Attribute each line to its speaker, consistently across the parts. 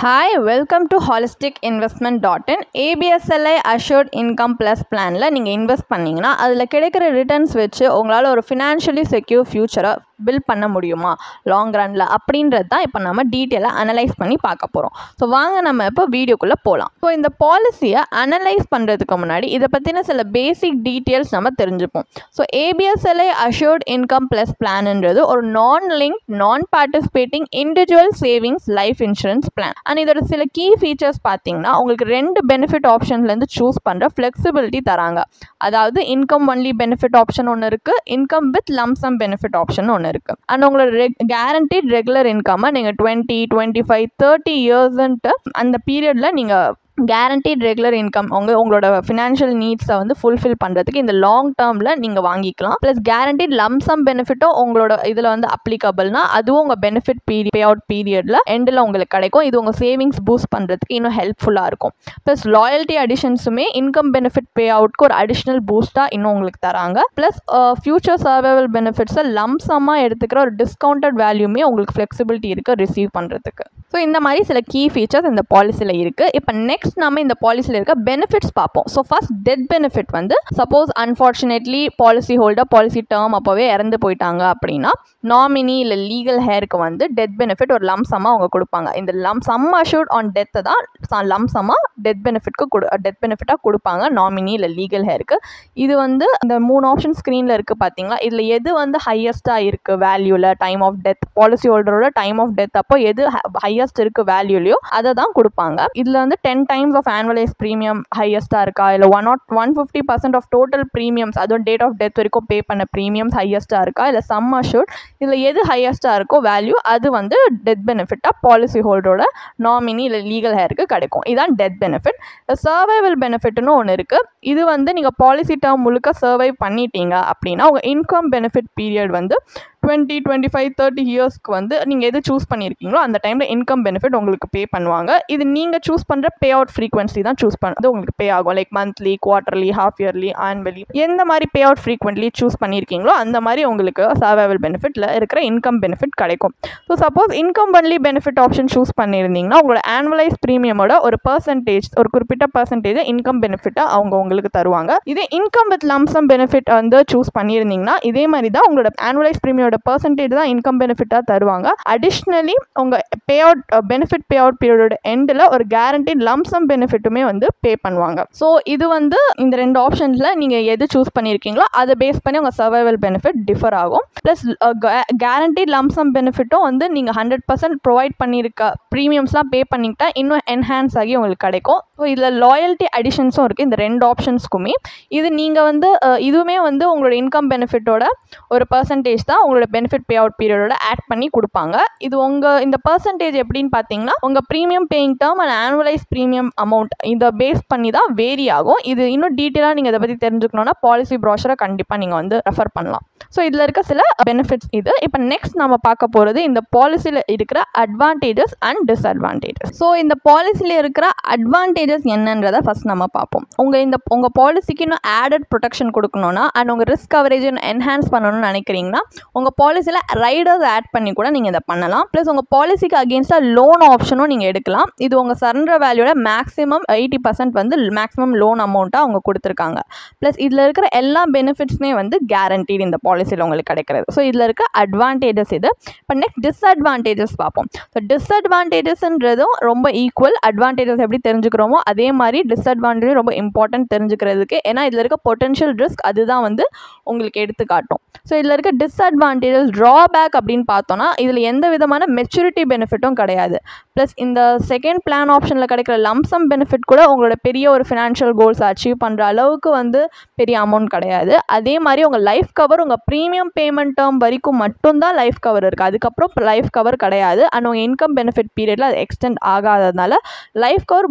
Speaker 1: Hi, welcome to holisticinvestment.in. ABSLI Assured Income Plus பிளானில் நீங்கள் invest பண்ணிங்கன்னா அதில் கிடைக்கிற ரிட்டர்ன்ஸ் வச்சு உங்களால் ஒரு ஃபினான்ஷியலி செக்யூர் ஃப்யூச்சரை பில்ட் பண்ண முடியுமா லாங் ரனில் அப்படின்றது தான் இப்போ நம்ம டீட்டெயிலாக அனலைஸ் பண்ணி பார்க்க போகிறோம். ஸோ வாங்க நம்ம இப்போ வீடியோக்குள்ளே போகலாம். ஸோ இந்த பாலிசியை அனலைஸ் பண்ணுறதுக்கு முன்னாடி இதை பற்றின சில பேசிக் டீட்டெயில்ஸ் நம்ம தெரிஞ்சுப்போம். So ABSLI Assured Income Plus பிளான்ன்றது ஒரு நான்-லிங்க் நான் participating individual savings life insurance plan. And இதோட சில கீ ஃபீச்சர்ஸ் பார்த்தீங்கன்னா உங்களுக்கு 2 பெனிஃபிட் ஆப்ஷன்லேருந்து சூஸ் பண்ணுற ஃப்ளெக்சிபிலிட்டி தராங்க. அதாவது இன்கம் ஒன்லி பெனிஃபிட் ஆப்ஷன் ஒன்று இருக்குது, income with lump sum benefit option ஒன்று இருக்குது. அண்ட் உங்களோட கேரண்டீட் ரெகுலர் இன்கம்மை நீங்கள் 20, 25, 30 இயர்ஸ்ன்ட்டு அந்த பீரியடில் நீங்கள் கேரண்டீட் ரெகுலர் இன்கம் உங்களோட ஃபினான்ஷியல் நீட்ஸை வந்து ஃபுல்ஃபில் பண்ணுறதுக்கு இந்த லாங் டேர்மில் நீங்கள் வாங்கிக்கலாம். ப்ளஸ் கேரண்டீட் லம்சம் பெனிஃபிட்டும் உங்களோட இதில் வந்து அப்ளிகபிள்னா அதுவும் உங்கள் பெனிஃபிட் பே அவுட் பீரியடில் எண்டில் உங்களுக்கு கிடைக்கும். இது உங்கள் சேவிங்ஸ் பூஸ்ட் பண்ணுறதுக்கு இன்னும் ஹெல்ப்ஃபுல்லாக இருக்கும். ப்ளஸ் லாயல்ட்டி அடிஷன்ஸுமே இன்கம் பெனிஃபிட் பே அவுட்க்கு ஒரு அடிஷ்னல் பூஸ்ட்டாக இன்னும் உங்களுக்கு தராங்க. ப்ளஸ் ஃபியூச்சர் சர்வைவல் பெனிஃபிட்ஸை லம்சமாக எடுத்துக்கிற ஒரு டிஸ்கவுண்டட் வேல்யூமே உங்களுக்கு ஃப்ளெக்சிபிலிட்டி இருக்குது ரிசீவ் பண்ணுறதுக்கு. ஸோ இந்த மாதிரி சில கீ ஃபீச்சர்ஸ் இந்த பாலிசியில் இருக்குது. இப்போ நெக்ஸ்ட் நம்ம இந்த பாலிசியில் இருக்க பெனிஃபிட்ஸ் பார்ப்போம். ஸோ ஃபர்ஸ்ட் டெத் பெனிஃபிட் வந்து suppose unfortunately policy holder policy term அப்போவே இறந்து போயிட்டாங்க அப்படின்னா நாமினி இல்லை லீகல் ஹேருக்கு வந்து டெத் பெனிஃபிட் ஒரு லம்சமாக அவங்க கொடுப்பாங்க. இந்த சம் அஷ்யூர்ட் ஆன் டெத்தை தான் லம்சமாக டெத் பெனிஃபிட்டாக கொடுப்பாங்க நாமினி இல்லை லீகல் ஹேருக்கு. இது வந்து இந்த 3 ஆப்ஷன் ஸ்க்ரீனில் இருக்குது பார்த்தீங்களா, இதில் எது வந்து ஹையஸ்ட்டாக இருக்குது வேல்யூவில் டைம் ஆஃப் டெத், பாலிசி ஹோல்டரோட டைம் ஆஃப் டெத் அப்போ எது ஹையஸ்ட் இருக்குது வேல்யூலையோ அதை தான் கொடுப்பாங்க. இதில் வந்து 10 times of annualized premium ஹையஸ்ட்டாக இருக்கா, இல்லை 150% ஆஃப் டோட்டல் ப்ரீமியம்ஸ் அதுவும் டேட் ஆஃப் டெத் வரைக்கும் பே பண்ண ப்ரீமியம்ஸ் ஹையஸ்ட்டாக இருக்கா, இல்லை சம் அஷ்யூர்ட் இதில் எது ஹையஸ்ட்டாக இருக்கோ வேல்யூ அது வந்து டெத் பெனிஃபிட்டாக பாலிசி ஹோல்டரோட நாமினி இல்லை லீகல் ஹேருக்கு கிடைக்கும். இதுதான் டெத் பெனிஃபிட். சர்வைவல் பெனிஃபிட்னு ஒன்று இருக்குது. இது வந்து நீங்கள் பாலிசி டேர்ம் முழுக்க சர்வை பண்ணிட்டீங்க அப்படின்னா உங்கள் இன்கம் பெனிஃபிட் பீரியட் வந்து 20, 25, 30 இயர்ஸ்க்கு வந்து நீங்கள் எது சூஸ் பண்ணியிருக்கீங்களோ அந்த டைமில் இன்கம் பெனிஃபிட் உங்களுக்கு பே பண்ணுவாங்க. இது நீங்கள் சூஸ் பண்ணுற பே அவுட் ஃப்ரீக்வன்சி தான் சூஸ் பண்ணுறது உங்களுக்கு பே ஆகும். Like monthly, quarterly, half yearly, annually எந்த மாதிரி பே அவுட் ஃப்ரீக்வெண்ட்லி சூஸ் பண்ணியிருக்கீங்களோ அந்த மாதிரி உங்களுக்கு சர்வைவல் பெனிஃபிட்டில் இருக்கிற இன்கம் பெனிஃபிட் கிடைக்கும். So suppose income only benefit option choose பண்ணியிருந்தீங்கன்னா உங்களோட ஆனுவலைஸ் ப்ரீமியமோட ஒரு பர்சன்டேஜ் ஒரு குறிப்பிட்ட பர்சன்டேஜ் இன்கம் பெனிஃபிட்டாக அவங்க உங்களுக்கு தருவாங்க. இதே இன்கம் வித் லம்சம் பெனிஃபிட் வந்து சூஸ் பண்ணியிருந்தீங்கன்னா இதே மாதிரி தான் உங்களோட ஆனுவலைஸ் ப்ரீமியோட பர்சன்டேஜ் தான் இன்கம் பெனிஃபிட்டாக தருவாங்க. அடிஷ்னலி உங்கள் pay out benefit pay out பீரியடோட எண்டில் ஒரு கேரண்டீட் லம்சம் பெனிஃபிட்டுமே வந்து பே பண்ணுவாங்க. ஸோ இது வந்து இந்த 2 ஆப்ஷன்ஸில் நீங்கள் எது சூஸ் பண்ணியிருக்கீங்களோ அதை பேஸ் பண்ணி உங்கள் சர்வைவல் பெனிஃபிட் டிஃபர் ஆகும். ப்ளஸ் கேரண்டீட் லம்சம் பெனிஃபிட்டும் வந்து நீங்கள் 100% ப்ரொவைட் பண்ணியிருக்க ப்ரீமியம்ஸ்லாம் பே பண்ணிக்கிட்டா இன்னும் என்ஹான்ஸ் ஆகி உங்களுக்கு கிடைக்கும். ஸோ இதில் லாயல்ட்டி அடிஷன்ஸும் இருக்குது இந்த 2 ஆப்ஷன்ஸ்க்குமே. இது நீங்கள் வந்து இதுவுமே வந்து உங்களோட இன்கம் பெனிஃபிட்டோட ஒரு பர்சன்டேஜ் தான் உங்களோட பெனிஃபிட் பே அவுட் பீரியடோட ஆட் பண்ணி கொடுப்பாங்க. இது இந்த பர்சன்டேஜ் எப்படின்னு பார்த்தீங்கன்னா உங்கள் premium paying term and annualised premium amount இதை பேஸ் பண்ணி தான் வேரி ஆகும். இது இன்னும் டீட்டெயிலாக நீங்கள் இதை பற்றி தெரிஞ்சுக்கணுன்னா பாலிசி ப்ரோஷரை கண்டிப்பாக நீங்கள் வந்து ரெஃபர் பண்ணலாம். ஸோ இதில் இருக்க சில பெனிஃபிட்ஸ் இது. இப்போ நெக்ஸ்ட் நம்ம பார்க்க போகிறது இந்த பாலிசியில் இருக்கிற அட்வான்டேஜஸ் அண்ட் டிஸ்அட்வான்டேஜஸ். ஸோ இந்த பாலிசியில் இருக்கிற அட்வான்டேஜஸ் என்னன்றதை ஃபர்ஸ்ட் நம்ம பார்ப்போம். உங்கள் பாலிசிக்கு இன்னும் ஆடட் ப்ரொடெக்ஷன் கொடுக்கணும்னா அண்ட் உங்கள் ரிஸ்க் கவரேஜ் என்ஹான்ஸ் பண்ணணும்னு நினைக்கிறீங்கன்னா உங்கள் பாலிசியில் ரைடர்ஸ் ஆட் பண்ணி கூட நீங்கள் இதை பண்ணலாம். ப்ளஸ் உங்கள் பாலிசிக்கு அகேன்ஸ்டாக லோன் ஆப்ஷனும் நீங்கள் எடுக்கலாம். இது உங்கள் சரண்டர் வேல்யூட மேக்ஸிமம் 80% வந்து மேக்ஸிமம் லோன் அமௌண்ட்டாக அவங்க கொடுத்துருக்காங்க. ப்ளஸ் இதில் இருக்கிற எல்லா பெனிஃபிட்ஸுமே வந்து கேரண்டீட் இந்த பாலிசியில் உங்களுக்கு கிடைக்கிறது. ஸோ இதில் இருக்க அட்வான்டேஜஸ் இது. இப்போ நெக்ஸ்ட் டிஸ்அட்வான்டேஜஸ் பார்ப்போம். ஸோ டிஸ்அட்வான்டேஜஸ்ன்றதும் ரொம்ப ஈக்குவல். அட்வான்டேஜஸ் எப்படி தெரிஞ்சுக்கிறோமோ அதே மாதிரி டிஸ்அட்வான்டேஜ் ரொம்ப இம்பார்ட்டன்ட் தெரிஞ்சுக்கிறதுக்கு. ஏன்னா இதில் இருக்க பொட்டன்ஷியல் ரிஸ்க் அதுதான் வந்து உங்களுக்கு எடுத்து காட்டும். ஸோ இதில் இருக்க டிஸ்அட்வான்டேஜஸ் ட்ராபேக் அப்படின்னு பார்த்தோன்னா இதில் எந்த விதமான மெச்சூரிட்டி பெனிஃபிட்டும் கிடையாது. ப்ளஸ் இந்த செகண்ட் பிளான் ஆப்ஷனில் கிடைக்கிற லம்சம் பெனிஃபிட் கூட உங்களோட பெரிய ஒரு ஃபினான்ஷியல் கோல்ஸ் அச்சீவ் பண்ணுற அளவுக்கு வந்து பெரிய அமௌண்ட் கிடையாது. அதே மாதிரி உங்கள் லைஃப் கவர் உங்கள் ப்ரீமியம் பேமெண்ட் டேர்ம் வரைக்கும் மட்டும்தான் லைஃப் கவர் இருக்குது. அதுக்கப்புறம் லைஃப் கவர் கிடையாது. அண்ட் உங்கள் இன்கம் பெனிஃபிட் பீரியடில் அது எக்ஸ்டெண்ட் ஆகாததுனால லைஃப் கவர்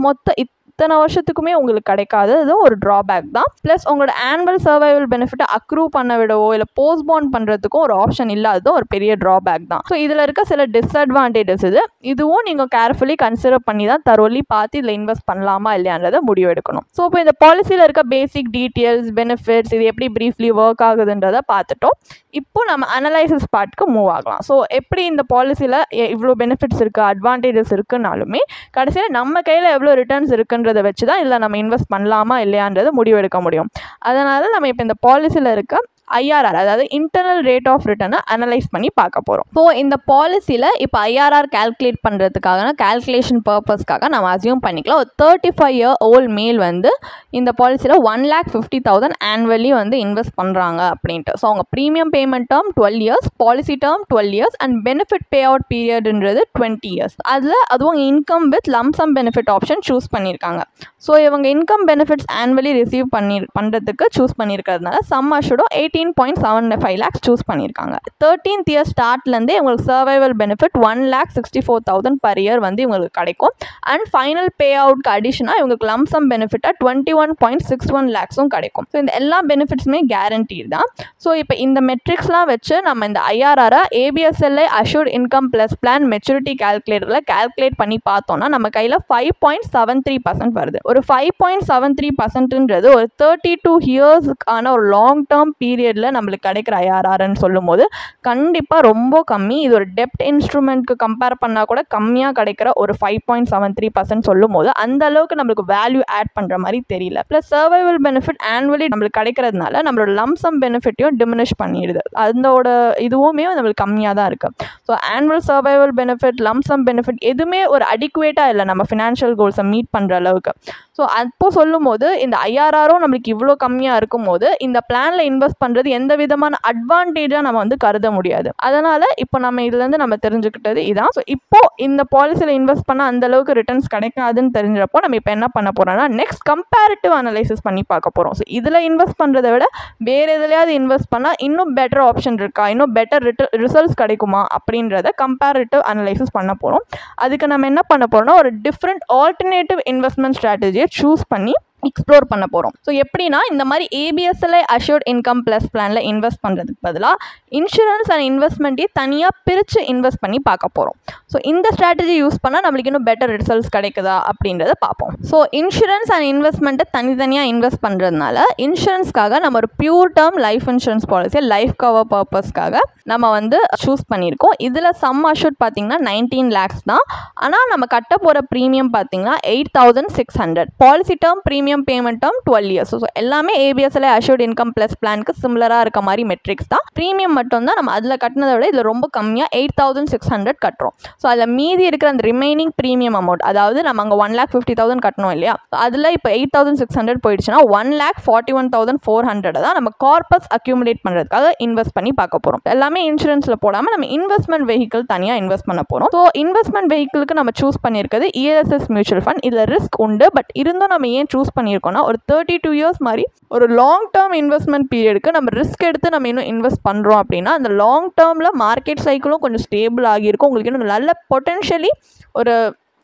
Speaker 1: இத்தனை வருஷத்துக்குமே உங்களுக்கு கிடைக்காது. இது ஒரு ட்ராபேக் தான். ப்ளஸ் உங்களோட ஆனுவல் சர்வைவல் பெனிஃபிட்டை அக்ரூ பண்ண விடவோ இல்லை போஸ்ட்போன் பண்ணுறதுக்கும் ஒரு ஆப்ஷன் இல்லாதது ஒரு பெரிய ட்ராபேக் தான். ஸோ இதில் இருக்க சில டிஸ்அட்வான்டேஜஸ் இதுவும் நீங்கள் கேர்ஃபுல்லி கன்சிடர் பண்ணி தான் தரோலி பார்த்து இதில் இன்வெஸ்ட் பண்ணலாமா இல்லையான்றதை முடிவு எடுக்கணும். ஸோ இப்போ இந்த பாலிசியில் இருக்க பேசிக் டீட்டெயில்ஸ், பெனிஃபிட்ஸ், இது எப்படி ப்ரீஃப்லி ஒர்க் ஆகுதுன்றதை பார்த்துட்டோம். இப்போ நம்ம அனலைசிஸ் பார்ட்டுக்கு மூவ் ஆகலாம். ஸோ எப்படி இந்த பாலிசியில் இவ்வளோ பெனிஃபிட்ஸ் இருக்குது, அட்வான்டேஜஸ் இருக்குனாலுமே கடைசியில் நம்ம கையில் எவ்வளோ ரிட்டர்ன்ஸ் இருக்குன்றதை வச்சு தான் இதில் நம்ம இன்வெஸ்ட் பண்ணலாமா இல்லையான்றது முடிவெடுக்க முடியும். அதனால் நம்ம இப்போ இந்த பாலிசியில் இருக்க ஐஆர்ஆர், அதாவது இன்டர்னல் ரேட் ஆஃப் ரிட்டர்னை அனலைஸ் பண்ணி பார்க்க போகிறோம். ஸோ இந்த பாலிசியில் இப்போ ஐஆர்ஆர் கால்குலேட் பண்ணுறதுக்காக கால்குலேஷன் பர்பஸ்க்காக நம்ம அசியூம் பண்ணிக்கலாம் ஒரு 35 year old மேல் வந்து இந்த பாலிசியில் 1,50,000 ஆனுவலி வந்து இன்வெஸ்ட் பண்ணுறாங்க அப்படின்ட்டு. ஸோ அவங்க premium payment term 12 years, policy term 12 years and benefit pay out பீரியட்ன்றது 20 years. அதில் அதுவும் income with lump sum benefit option choose பண்ணியிருக்காங்க. ஸோ இவங்க இன்கம் பெனிஃபிட்ஸ் ஆனுவலி ரிசீவ் பண்ணுறதுக்கு சூஸ் பண்ணியிருக்கிறதுனால சம் அஷ்யூர்டும் 18.75 lakhs சூஸ் பண்ணியிருக்காங்க. 13th year ஸ்டார்ட்லேருந்தே இவங்களுக்கு சர்வைவல் பெனிஃபிட் 1,64,000 per year வந்து இவங்களுக்கு கிடைக்கும். அண்ட் ஃபைனல் பே அவுட்க்கு அடிஷனாக இவங்களுக்கு லம்சம் பெனிஃபிட்டாக 21.61 lakhsம் கிடைக்கும். ஸோ இந்த எல்லா பெனிஃபிட்ஸுமே கேரண்டீட் தான். ஸோ இப்போ இந்த மெட்ரிக்ஸ்லாம் வச்சு நம்ம இந்த ஐஆர்ஆரை ABSLI assured income plus plan maturity கால்குலேட்டரில் கால்குலேட் பண்ணி பார்த்தோம்னா நம்ம கையில் 5.73% வருது. ஒரு 5.73% ஒரு 32 yearsக்கான ஒரு லாங் டேர்ம் பீரியடில் நம்மளுக்கு கிடைக்கிற ஐஆர்ஆர்ன்னு சொல்லும் போது கண்டிப்பாக ரொம்ப கம்மி. இது ஒரு டெப்ட் இன்ஸ்ட்ருமெண்ட்க்கு கம்பேர் பண்ணால் கூட கம்மியாக கிடைக்கிற ஒரு 5.73% சொல்லும் போது அந்த அளவுக்கு நம்மளுக்கு வேல்யூ ஆட் பண்ணுற மாதிரி தெரியல. ப்ளஸ் சர்வைவல் பெனிஃபிட் ஆனுவலி நம்மளுக்கு கிடைக்கிறதுனால நம்மளோட லம்சம் பெனிஃபிட்டையும் டிமினிஷ் பண்ணிடுது. அதோட இதுவுமே நம்மளுக்கு கம்மியாக தான் இருக்குது. So annual survival benefit, lump sum benefit எதுவுமே ஒரு அடிக்குவேட்டாக இல்லை நம்ம ஃபினான்ஷியல் கோல்ஸை மீட் பண்ணுற அளவுக்கு. ஸோ அப்போ சொல்லும் போது இந்த ஐஆர்ஆரும் நம்மளுக்கு இவ்வளோ கம்மியாக இருக்கும் போது இந்த பிளானில் இன்வெஸ்ட் பண்ணுறது எந்த விதமான அட்வான்டேஜாக நம்ம வந்து கருத முடியாது. அதனால் இப்போ நம்ம இதுலேருந்து நம்ம தெரிஞ்சுக்கிட்டது இதான். ஸோ இப்போ இந்த பாலிசியில் இன்வெஸ்ட் பண்ணால் அந்த அளவுக்கு ரிட்டர்ன்ஸ் கிடைக்காதுன்னு தெரிஞ்சப்போ நம்ம இப்போ என்ன பண்ண போகிறோம்னா நெக்ஸ்ட் கம்பேரிட்டிவ் அனலைசிஸ் பண்ணி பார்க்க போகிறோம். ஸோ இதில் இன்வெஸ்ட் பண்ணுறதை விட வேறு எதுலையாவது இன்வெஸ்ட் பண்ணால் இன்னும் பெட்டர் ஆப்ஷன் இருக்கா, இன்னும் பெட்டர் ரிசல்ட்ஸ் கிடைக்குமா அப்படின்றத கம்பேரிட்டிவ் அனலைசிஸ் பண்ண போகிறோம். அதுக்கு நம்ம என்ன பண்ண போகிறோம்னா ஒரு டிஃப்ரெண்ட் ஆல்டர்னேட்டிவ் இன்வெஸ்ட்மெண்ட் ஸ்ட்ராட்டஜியை சூஸ் பண்ணி எக்ஸ்ப்ளோர் பண்ண போகிறோம். ஸோ எப்படின்னா இந்த மாதிரி ABSLI அஷ்யூர்ட் இன்கம் ப்ளஸ் பிளானில் இன்வெஸ்ட் பண்ணுறதுக்கு பதிலாக இன்சூரன்ஸ் அண்ட் இன்வெஸ்ட்மெண்ட்டையே தனியாக பிரித்து இன்வெஸ்ட் பண்ணி பார்க்க போகிறோம். ஸோ இந்த ஸ்ட்ராட்டஜி யூஸ் பண்ணால் நம்மளுக்கு இன்னும் பெட்டர் ரிசல்ட்ஸ் கிடைக்குதா அப்படின்றத பார்ப்போம். ஸோ இன்சூரன்ஸ் அண்ட் இன்வெஸ்ட்மெண்ட்டை தனித்தனியாக இன்வெஸ்ட் பண்ணுறதுனால இன்சூரன்ஸ்க்காக நம்ம ஒரு பியூர் டேர்ம் லைஃப் இன்சூரன்ஸ் பாலிசியை லைஃப் கவர் பர்பஸ்க்காக நம்ம வந்து சூஸ் பண்ணியிருக்கோம். இதில் சம் அஷ்யூர்ட் பார்த்தீங்கன்னா 19 lakhs தான். ஆனால் நம்ம கட்ட போகிற ப்ரீமியம் பார்த்தீங்கன்னா 8,600. Policy term premium payment term 12 years. So எல்லாமே ABSLI அஷ்யூர்ட் இன்கம் ப்ளஸ் பிளானுக்கு சிமிலராக இருக்க மாதிரி மெட்ரிக்ஸ் தான். ப்ரீமியம் மட்டும் தான் நம்ம அதில் கட்டினதை விட இதில் ரொம்ப கம்மியாக 8,600 கட்டுறோம். ஸோ அதில் மீதி இருக்கிற அந்த ரிமைனிங் ப்ரீமியம் அமௌண்ட், அதாவது நம்ம அங்கே 1,50,000 கட்டணும் இல்லையா, அதில் இப்போ 8,600 போயிடுச்சுன்னா 1,41,400 தான் நம்ம கார்பஸ் அக்யூமுலேட் பண்ணுறதுக்காக இன்வெஸ்ட் பண்ணி பார்க்க போகிறோம். எல்லாமே இன்சூரன்ஸில் போடாமல் நம்ம இன்வெஸ்ட்மெண்ட் வெஹிக்கிள் தனியாக இன்வெஸ்ட் பண்ண போகிறோம். ஸோ இன்வெஸ்ட்மெண்ட் வெஹிக்கிளுக்கு நம்ம சூஸ் பண்ணியிருக்கிறது ELSS மியூச்சுவல் ஃபண்ட். இதில் ரிஸ்க் உண்டு, பட் இருந்தும் நம்ம ஏன் சூஸ் பண்ணியிருக்கோம்னா ஒரு 32 years மாதிரி ஒரு லாங் டேர்ம் இன்வெஸ்ட்மெண்ட் பீரியடுக்கு நம்ம ரிஸ்க் எடுத்து நம்ம இன்னும் இன்வெஸ்ட் பண்ணுறோம் அப்படின்னா அந்த லாங் டேர்மில் மார்க்கெட் சைக்கிளும் கொஞ்சம் ஸ்டேபிள் ஆகியிருக்கும். உங்களுக்கு இன்னும் நல்ல பொட்டென்ஷியலி ஒரு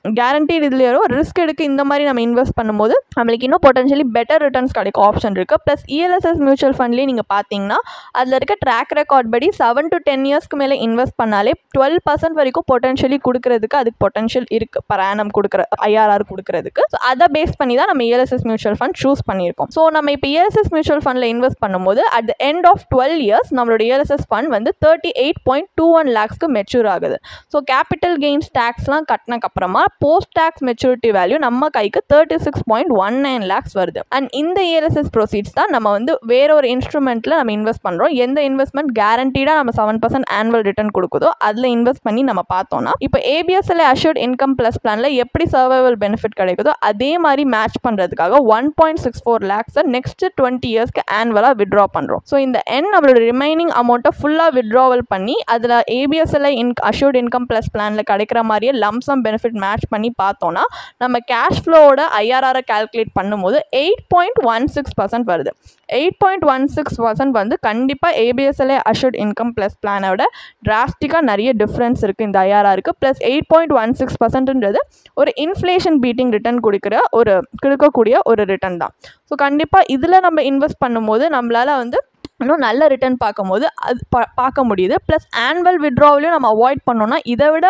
Speaker 1: கேரண்டீட் இதுலையோ ரிஸ்க் எடுக்க இந்த மாதிரி நம்ம இன்வெஸ்ட் பண்ணும்போது நம்மளுக்கு இன்னும் பொட்டன்ஷியலி பெட்டர் ரிட்டர்ன்ஸ் கிடைக்கும் ஆப்ஷன் இருக்குது. ப்ளஸ் ELSS மியூச்சுவல் ஃபண்ட்லேயே நீங்கள் பார்த்தீங்கன்னா அதில் இருக்க ட்ராக் ரெக்கார்ட் படி 7 to 10 yearsக்கு மேலே இன்வெஸ்ட் பண்ணாலே 12% வரைக்கும் பொட்டன்ஷியலி கொடுக்கறதுக்கு அதுக்கு பொட்டன்ஷியல் இருக்குது பர் ஆனம் கொடுக்குற IRR கொடுக்கறதுக்கு. ஸோ அதை பேஸ் பண்ணி தான் நம்ம ELSS மியூச்சுவல் ஃபண்ட் சூஸ் பண்ணியிருக்கோம். ஸோ நம்ம இப்போ ELSS மியூச்சுவல் ஃபண்டில் இன்வெஸ்ட் பண்ணும்போது at the end of 12 years நம்மளோட ELSS ஃபண்ட் வந்து 38.21 lakhsக்கு மெச்சூர் ஆகுது. ஸோ கேபிட்டல் கெயின்ஸ் டேக்ஸ்லாம் கட்டினக்கப்புறமா போஸ்ட் டேக்ஸ் மெச்சூரிட்டி வேல்யூ நம்ம கைக்கு 36.19 lakhs வருது. அண்ட் இந்த ELSS ப்ரொசீட்ஸ் தான் நம்ம வந்து வேற ஒரு இன்ஸ்ட்ருமெண்ட்டில் நம்ம இன்வெஸ்ட் பண்ணுறோம். எந்த இன்வெஸ்ட்மெண்ட் கேரண்டீடாக நம்ம 7% ஆனுவல் ரிட்டர்ன் கொடுக்குதோ அதில் இன்வெஸ்ட் பண்ணி நம்ம பார்த்தோம்னா இப்போ ABSLI அஷ்யூர்ட் இன்கம் ப்ளஸ் பிளானில் எப்படி சர்வைவல் பெனிஃபிட் கிடைக்குதோ அதே மாதிரி மேட்ச் பண்ணுறதுக்காக 1.64 lakhs நெக்ஸ்ட் 20 yearsக்கு ஆனுவலாக விட்ரா பண்ணுறோம். ஸோ இந்த நம்மளோட ரிமைனிங் அமௌண்ட்டை ஃபுல்லாக விட்ராவல் பண்ணி அதில் ABSLI அஷ்யூர்ட் இன்கம் ப்ளஸ் பிளானில் கிடைக்கிற மாதிரியே லம்சம் பெனிஃபிட் மேட்ச் சர்ச் பண்ணி பார்த்தோன்னா நம்ம கேஷ் ஃப்ளோவோட ஐஆர்ஆரை கால்குலேட் பண்ணும்போது 8.16% வருது. 8.16% வந்து கண்டிப்பாக ஏபிஎஸ்எல்ஐ அஷூர்ட் இன்கம் ப்ளஸ் பிளானோட டிராஸ்டிக்காக நிறைய டிஃப்ரென்ஸ் இருக்குது இந்த ஐஆர்ஆருக்கு. ப்ளஸ் 8.16%ன்றது ஒரு இன்ஃப்ளேஷன் பீட்டிங் ரிட்டர்ன் கொடுக்கக்கூடிய ஒரு ரிட்டர்ன் தான். ஸோ கண்டிப்பாக இதில் நம்ம இன்வெஸ்ட் பண்ணும்போது நம்மளால் வந்து இன்னும் நல்ல ரிட்டர்ன் பார்க்கும்போது அது பார்க்க முடியுது. ப்ளஸ் ஆனுவல் விட்ராவலையும் நம்ம அவாய்ட் பண்ணோம்னா இதை விட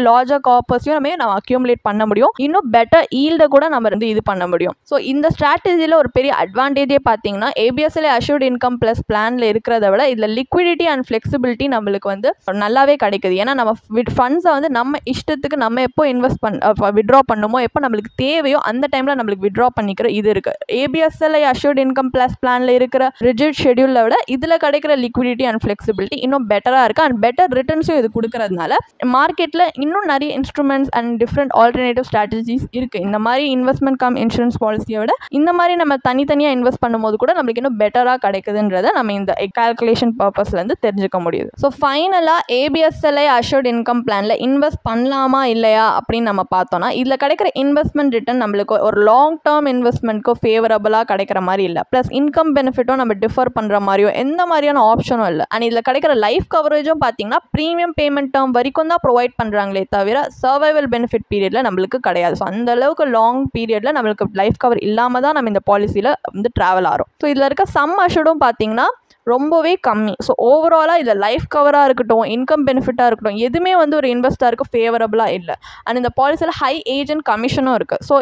Speaker 1: லார்ஜர் கார்பஸையும் நம்ம அக்யூமுலேட் பண்ண முடியும். இன்னும் பெட்டர் ஈல்டை கூட நம்ம வந்து இது பண்ண முடியும். ஸோ இந்த ஸ்ட்ராட்டஜியில் ஒரு பெரிய அட்வான்டேஜே பார்த்தீங்கன்னா ஏபிஎஸ்எல்ஐ அஷூர்ட் இன்கம் ப்ளஸ் பிளானில் இருக்கிறத விட இதில் லிக்விடிட்டி அண்ட் ஃப்ளெக்சிபிலிட்டி நம்மளுக்கு வந்து நல்லாவே கிடைக்குது. ஏன்னா நம்ம ஃபண்ட்ஸை வந்து நம்ம இஷ்டத்துக்கு நம்ம எப்போ விட்ரா பண்ணுமோ எப்போ நம்மளுக்கு தேவையோ அந்த டைமில் நம்மளுக்கு விட்ரா பண்ணிக்கிற இது இருக்குது. ஏபிஎஸ்எல்ஐ அஷூர்ட் இன்கம் ப்ளஸ் பிளானில் இருக்கிற ரிஜிட் ஷெட்யூலில் விட இதில் கிடைக்கிற லிக்விடிட்டி அண்ட் ஃப்ளெக்சிபிலிட்டி இன்னும் பெட்டராக இருக்குது. அண்ட் பெட்டர் ரிட்டர்ன்ஸும் இது கொடுக்கறதுனால மார்க்கெட்டில் இன்னும் நிறைய instruments and different alternative strategies இருக்குது. இந்த மாதிரி இன்வெஸ்ட்மெண்ட் கம் இன்சூரன்ஸ் பாலிசியை விட இந்த மாதிரி நம்ம தனித்தனியாக இன்வெஸ்ட் பண்ணும்போது கூட நம்மளுக்கு இன்னும் பெட்டராக கிடைக்குதுன்றதை நம்ம இந்த கால்குலேஷன் பர்பஸ்லேருந்து தெரிஞ்சுக்க முடியுது. ஸோ ஃபைனலாக ஏபிஎஸ்எல்ஐ அஷூர்ட் இன்கம் பிளானில் இன்வெஸ்ட் பண்ணலாமா இல்லையா அப்படின்னு நம்ம பார்த்தோன்னா இதில் கிடைக்கிற இன்வெஸ்ட்மெண்ட் ரிட்டர்ன் நம்மளுக்கு ஒரு லாங் டேர்ம் இன்வெஸ்ட்மெண்ட்க்கு ஃபேவரபுளாக கிடைக்கிற மாதிரி இல்லை. ப்ளஸ் இன்கம் பெனிஃபிட்டும் நம்ம டிஃபர் பண்ணுற மாதிரியோ எந்த மாதிரியான ஆப்ஷனும் இல்லை. அண்ட் இதில் கிடைக்கிற லைஃப் கவரேஜும் பார்த்தீங்கன்னா ப்ரீமியம் பேமெண்ட் டேர்ம் வரைக்கும் தான் ப்ரொவைட் பண்ணுறாங்களே தவிர சர்வைவல் பெனிஃபிட் பீரியடில் நம்மளுக்கு கிடையாது. ஸோ அந்த அளவுக்கு லாங் பீரியடில் நம்மளுக்கு லைஃப் கவர் இல்லாமல் தான் நம்ம இந்த பாலிசியில் வந்து ட்ராவல் ஆகிறோம். ஸோ இதில் இருக்க சம் அஷூர்டும் பார்த்தீங்கன்னா ரொம்பவே கம்மி. ஸோ ஓவராலாக இதில் லைஃப் கவராக இருக்கட்டும் இன்கம் பெனிஃபிட்டாக இருக்கட்டும் எதுவுமே வந்து ஒரு இன்வெஸ்டருக்கு ஃபேவரபுளாக இல்லை. அண்ட் இந்த பாலிசியில் ஹை ஏஜென்ட் கமிஷனும் இருக்குது. ஸோ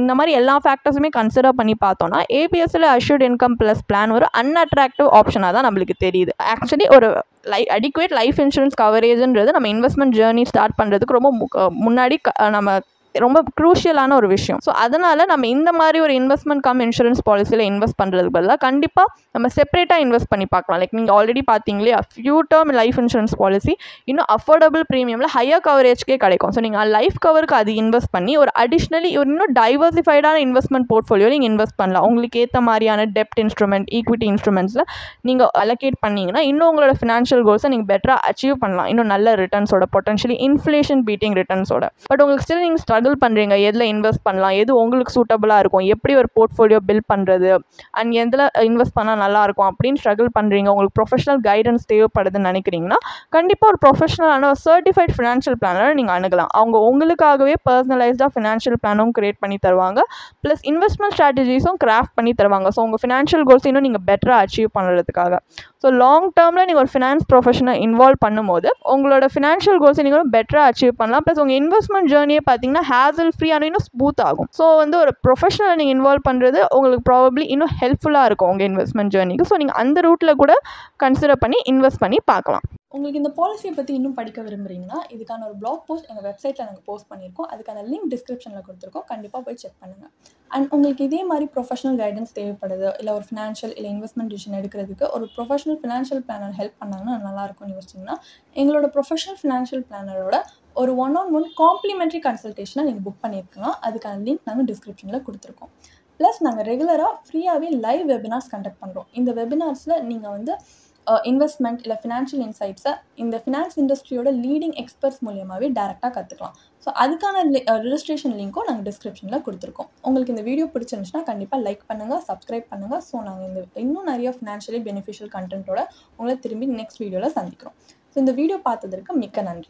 Speaker 1: இந்த மாதிரி எல்லா ஃபேக்டர்ஸுமே கன்சிடர் பண்ணி பார்த்தோன்னா ஏபிஎஸ்எல்ஐ அஷூர்ட் இன்கம் ப்ளஸ் பிளான் ஒரு அன்அட்ராக்டிவ் ஆப்ஷனாக தான் நம்மளுக்கு தெரியுது. ஆக்சுவலி ஒரு அடிக்குவேட் லைஃப் இன்சூரன்ஸ் கவரேஜ்ன்றது நம்ம இன்வெஸ்ட்மெண்ட் ஜேர்னி ஸ்டார்ட் பண்ணுறதுக்கு ரொம்ப முன்னாடி நம்ம ரொம்ப க்ரூஷியலான ஒரு விஷயம். ஸோ அதனால் நம்ம இந்த மாதிரி ஒரு இன்வெஸ்ட்மெண்ட் கம் இன்சூரன்ஸ் பாலிசியில் இன்வெஸ்ட் பண்ணுறதுக்கு பதிலாக கண்டிப்பாக நம்ம செப்பரேட்டாக இன்வெஸ்ட் பண்ணி பார்க்கலாம். லைக் நீங்கள் ஆல்ரெடி பார்த்தீங்களே few term life insurance policy இன்னும் அஃபோர்டபுள் ப்ரீமியமில் ஹையர் கவரேஜ்க்கே கிடைக்கும். ஸோ நீங்கள் லைஃப் கவருக்கு அது இன்வெஸ்ட் பண்ணி ஒரு அடிஷ்னலி ஒரு இன்னும் டைவர்சிஃபைடான இன்வெஸ்ட்மெண்ட் போர்ட்ஃபோலியோ நீங்கள் இன்வெஸ்ட் பண்ணலாம். உங்களுக்கு ஏற்ற மாதிரியான டெப்ட் இன்ஸ்ட்ருமெண்ட் ஈக்விட்டி இன்ஸ்ட்ருமெண்ட்ஸில் நீங்கள் அலோகேட் பண்ணிங்கன்னா இன்னும் உங்களோட ஃபினான்ஷியல் கோல்ஸை நீங்கள் பெட்டராக அச்சீவ் பண்ணலாம். இன்னும் நல்ல ரிட்டர்ன்ஸோட பொட்டன்ஷியலி இன்ஃப்ளேஷன் பீட்டிங் ரிட்டர்ன்ஸோட. பட் உங்களுக்கு ஸ்டில் நீங்கள் ஸ்ட்ரகிள் பண்ணுறீங்க எதில் இன்வெஸ்ட் பண்ணலாம் எது உங்களுக்கு சூட்டபுளாக இருக்கும் எப்படி ஒரு போர்ட்ஃபோலியோ பில்ட் பண்ணுறது அண்ட் எதில் இன்வெஸ்ட் பண்ணால் நல்லாயிருக்கும் அப்படின்னு ஸ்ட்ரகிள் பண்ணுறீங்க உங்களுக்கு ப்ரொஃபஷனல் கைடன்ஸ் தேவைப்படுதுன்னு நினைக்கிறீங்கன்னா கண்டிப்பாக ஒரு ப்ரொஃபஷனலான ஒரு சர்டிஃபைட் ஃபினான்ஷியல் பிளானரை நீங்கள் அணுகலாம். அவங்க உங்களுக்காகவே பர்சனலைஸ்டாக ஃபினான்ஷியல் பிளானும் கிரியேட் பண்ணி தருவாங்க. ப்ளஸ் இன்வெஸ்ட்மெண்ட் ஸ்ட்ராட்டஜிஸும் கிராஃப்ட் பண்ணி தருவாங்க. ஸோ உங்கள் ஃபினான்ஷியல் கோல்ஸ் இன்னும் நீங்கள் பெட்டராக அச்சீவ் பண்ணுறதுக்காக. ஸோ லாங் டேர்மில் நீங்கள் ஒரு ஃபினான்ஸ் ப்ரொஃபஷனை இன்வால்வ் பண்ணும்போது உங்களோட ஃபினான்ஷியல் கோல்ஸை நீங்கள் பெட்டராக அச்சீவ் பண்ணலாம். ப்ளஸ் உங்கள் இன்வெஸ்ட்மெண்ட் ஜேர்னியை பார்த்தீங்கன்னா ஹேசல் ஃப்ரீ இன்னும் ஸ்மூத் ஆகும். ஸோ வந்து ஒரு ப்ரொஃபஷனலை நீங்கள் இன்வால்வ் பண்ணுறது உங்களுக்கு ப்ராபப்ளி இன்னும் ஹெல்ப்ஃபுல்லாக இருக்கும் உங்கள் இன்வெஸ்ட்மெண்ட் ஜேர்னிக்கு. ஸோ நீங்கள் அந்த ரூட்டில் கூட கன்சிடர் பண்ணி இன்வெஸ்ட் பண்ணி பார்க்கலாம்.
Speaker 2: உங்களுக்கு இந்த பாலிசியை பற்றி இன்னும் படிக்க விரும்புகிறீங்கன்னா இதுக்கான ஒரு பிளாக் போஸ்ட் எங்கள் வெப்சைட்டில் நாங்கள் போஸ்ட் பண்ணியிருக்கோம். அதுக்கான லிங்க் டிஸ்கிரிப்ஷனில் கொடுத்துருக்கோம். கண்டிப்பாக போய் செக் பண்ணுங்கள். அண்ட் உங்களுக்கு இதே மாதிரி ப்ரொஃபஷனல் கைடன்ஸ் தேவைப்படுது இல்லை ஒரு ஃபினான்ஷியல் இல்லை இன்வெஸ்ட்மெண்ட் டிசிஷன் எடுக்கிறதுக்கு ஒரு ப்ரொஃபஷனல் ஃபினான்ஷியல் பிளானர் ஹெல்ப் பண்ணாங்கன்னா நல்லாயிருக்கும்னு யோசிச்சிங்கன்னா எங்களோட ப்ரொஃபஷனல் ஃபினான்ஷியல் பிளானரோட ஒரு 1-on-1 காம்ப்ளிமெண்ட்ரி கன்சல்டேஷனை நீங்கள் புக் பண்ணியிருக்கலாம். அதுக்கான லிங்க் நாங்கள் டிஸ்கிரிப்ஷனில் கொடுத்துருக்கோம். ப்ளஸ் நாங்கள் ரெகுலராக ஃப்ரீயாகவே லைவ் வெபினார்ஸ் கண்டக்ட் பண்ணுறோம். இந்த வெபினார்ஸில் நீங்கள் வந்து இன்வெஸ்ட்மெண்ட் இல்லை ஃபினான்ஷியல் இன்சைட்ஸை இந்த ஃபினான்ஸ் இண்டஸ்ட்ரியோட லீடிங் எக்ஸ்பர்ட்ஸ் மூலியமாகவே டேரெக்டாக கற்றுக்கலாம். ஸோ அதுக்கான ரெஜிஸ்ட்ரேஷன் லிங்க்கும் நாங்கள் டிஸ்கிரிப்ஷனில் கொடுத்துருக்கோம். உங்களுக்கு இந்த வீடியோ பிடிச்சிருந்துச்சுன்னா கண்டிப்பாக லைக் பண்ணுங்கள், சப்ஸ்கிரைப் பண்ணுங்கள். ஸோ நாங்கள் இன்னும் நிறைய ஃபினான்ஷியலி பெனிஃபிஷியல் கண்டென்ட்டோட உங்களை திரும்பி நெக்ஸ்ட் வீடியோவில் சந்திக்கிறோம். ஸோ இந்த வீடியோ பார்த்ததற்கு மிக்க நன்றி.